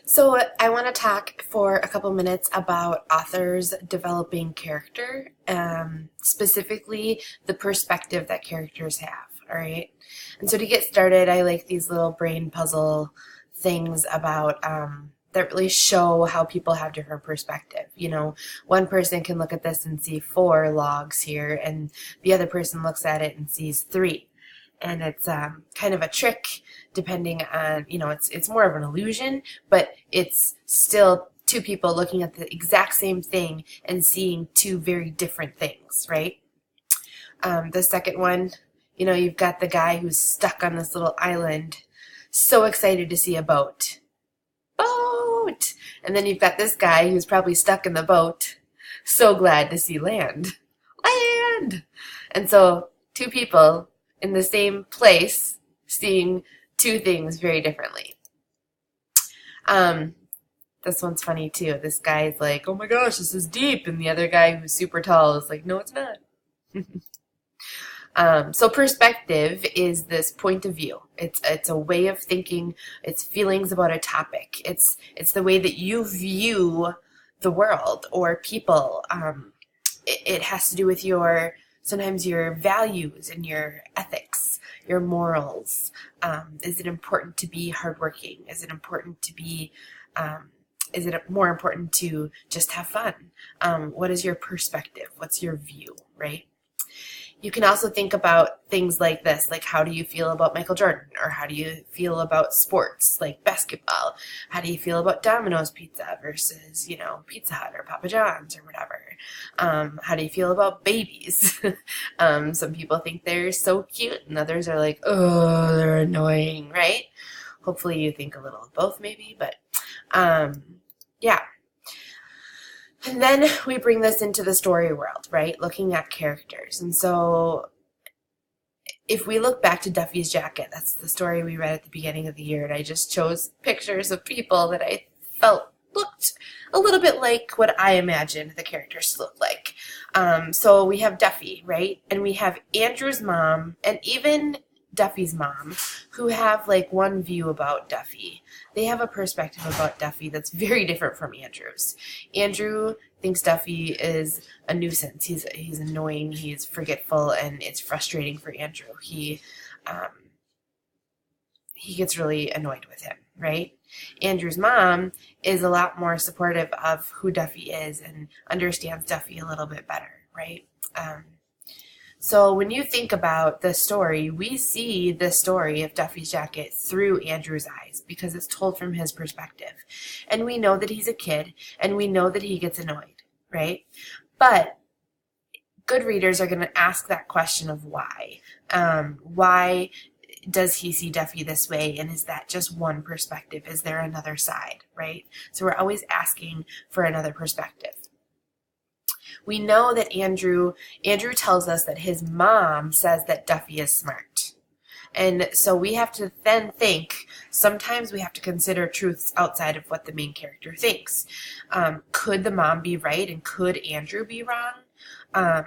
So, I want to talk for a couple minutes about authors developing character, specifically the perspective that characters have. All right. And so, to get started, I like these little brain puzzle things about that really show how people have different perspective. One person can look at this and see four logs here, and the other person looks at it and sees three. And it's kind of a trick depending on, it's more of an illusion, but it's still two people looking at the exact same thing and seeing two very different things, right? The second one, you've got the guy who's stuck on this little island, so excited to see a boat. Boat! And then you've got this guy who's probably stuck in the boat, so glad to see land. Land! And so two people in the same place seeing two things very differently. This one's funny too. This guy's like, oh my gosh, this is deep. And the other guy who's super tall is like, no, it's not. So perspective is this point of view. It's a way of thinking. It's feelings about a topic. It's the way that you view the world or people. It has to do with sometimes your values and your ethics, your morals. Is it important to be hardworking? Is it important to be, is it more important to just have fun? What is your perspective? What's your view, right? You can also think about things like this, like how do you feel about Michael Jordan? Or how do you feel about sports like basketball? How do you feel about Domino's Pizza versus, Pizza Hut or Papa John's or whatever? How do you feel about babies? Some people think they're so cute and others are like, oh, they're annoying, right? Hopefully you think a little of both maybe, but yeah. And then we bring this into the story world, right? Looking at characters. And so if we look back to Duffy's Jacket, that's the story we read at the beginning of the year, and I just chose pictures of people that I felt looked a little bit like what I imagined the characters to look like. So we have Duffy, right? And we have Andrew's mom and even Duffy's mom, who have like one view about Duffy. They have a perspective about Duffy that's very different from Andrew's. Andrew thinks Duffy is a nuisance. He's annoying, he's forgetful, and it's frustrating for Andrew. He gets really annoyed with him, right? Andrew's mom is a lot more supportive of who Duffy is and understands Duffy a little bit better, right? So when you think about the story, we see the story of Duffy's Jacket through Andrew's eyes because it's told from his perspective. And we know that he's a kid and we know that he gets annoyed, right? But good readers are going to ask that question of why. Why does he see Duffy this way? And is that just one perspective? Is there another side, right? So we're always asking for another perspective. We know that Andrew tells us that his mom says that Duffy is smart. And so we have to then think, sometimes we have to consider truths outside of what the main character thinks. Could the mom be right and could Andrew be wrong?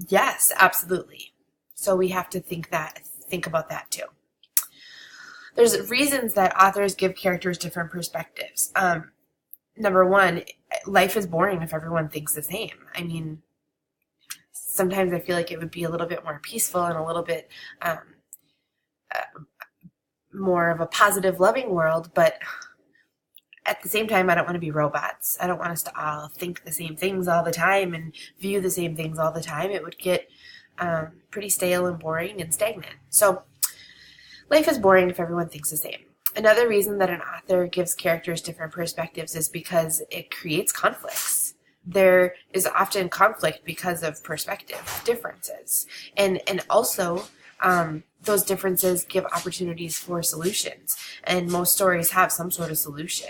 Yes, absolutely. So we have to think about that too. There's reasons that authors give characters different perspectives. Number one, life is boring if everyone thinks the same. I mean, sometimes I feel like it would be a little bit more peaceful and a little bit more of a positive, loving world, but at the same time, I don't want to be robots. I don't want us to all think the same things all the time and view the same things all the time. It would get pretty stale and boring and stagnant. So life is boring if everyone thinks the same. Another reason that an author gives characters different perspectives is because it creates conflicts. There is often conflict because of perspective differences. And also, those differences give opportunities for solutions. And most stories have some sort of solution.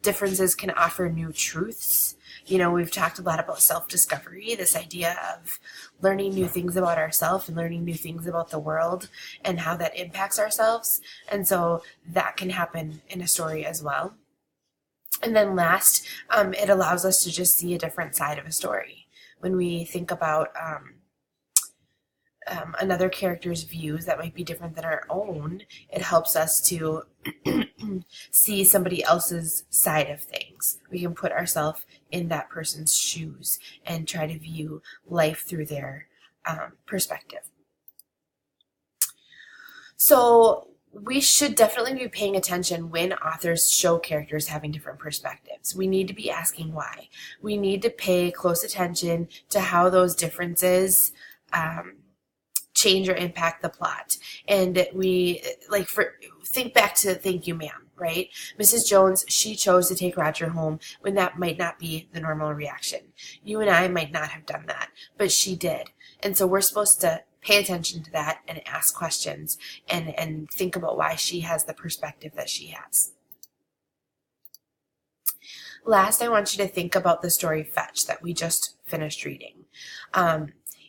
Differences can offer new truths. We've talked a lot about self-discovery, this idea of learning new things about ourselves and learning new things about the world and how that impacts ourselves. And so that can happen in a story as well. And then last, it allows us to just see a different side of a story. When we think about another character's views that might be different than our own, it helps us to see somebody else's side of things. We can put ourselves in that person's shoes and try to view life through their perspective. So we should definitely be paying attention when authors show characters having different perspectives. We need to be asking why. We need to pay close attention to how those differences change or impact the plot. And we, think back to Thank You, Ma'am, right? Mrs. Jones, she chose to take Roger home when that might not be the normal reaction. You and I might not have done that, but she did. And so we're supposed to pay attention to that and ask questions and think about why she has the perspective that she has. Last, I want you to think about the story Fetch that we just finished reading.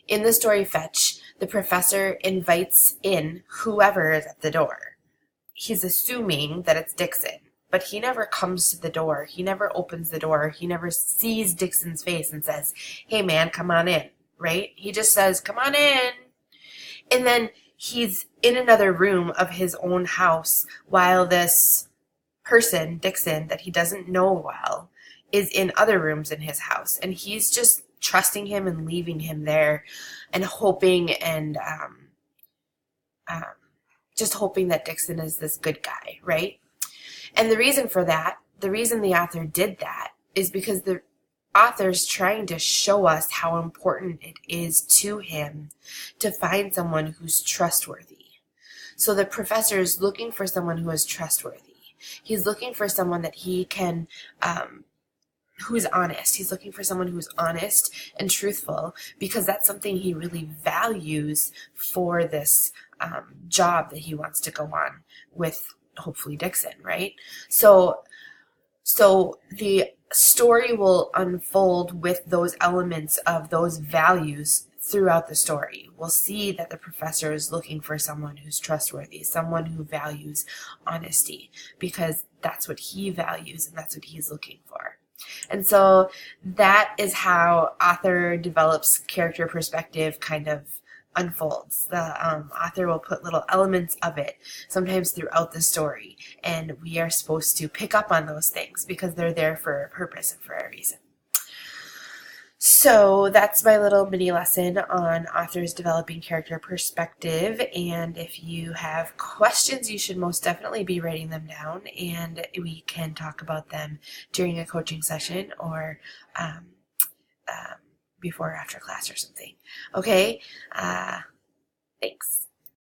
In the story Fetch, the professor invites in whoever is at the door. He's assuming that it's Dixon, but he never comes to the door. He never opens the door. He never sees Dixon's face and says, "Hey man, come on in," right? He just says, "Come on in." And then he's in another room of his own house while this person, Dixon, that he doesn't know well, is in other rooms in his house. And he's just trusting him and leaving him there and hoping and just hoping that Dixon is this good guy, right? And the reason for that, the reason the author did that, is because the author's trying to show us how important it is to him to find someone who's trustworthy. So the professor is looking for someone who is trustworthy. He's looking for someone that he can who's honest. He's looking for someone who's honest and truthful because that's something he really values for this job that he wants to go on with, hopefully, Dixon, right? So the story will unfold with those elements of those values throughout the story. We'll see that the professor is looking for someone who's trustworthy, someone who values honesty, because that's what he values and that's what he's looking for. And so that is how author develops character perspective kind of unfolds. The author will put little elements of it sometimes throughout the story, and we are supposed to pick up on those things because they're there for a purpose and for a reason. So that's my little mini lesson on authors developing character perspective, and if you have questions, you should most definitely be writing them down, and we can talk about them during a coaching session or before or after class or something. Okay? Thanks.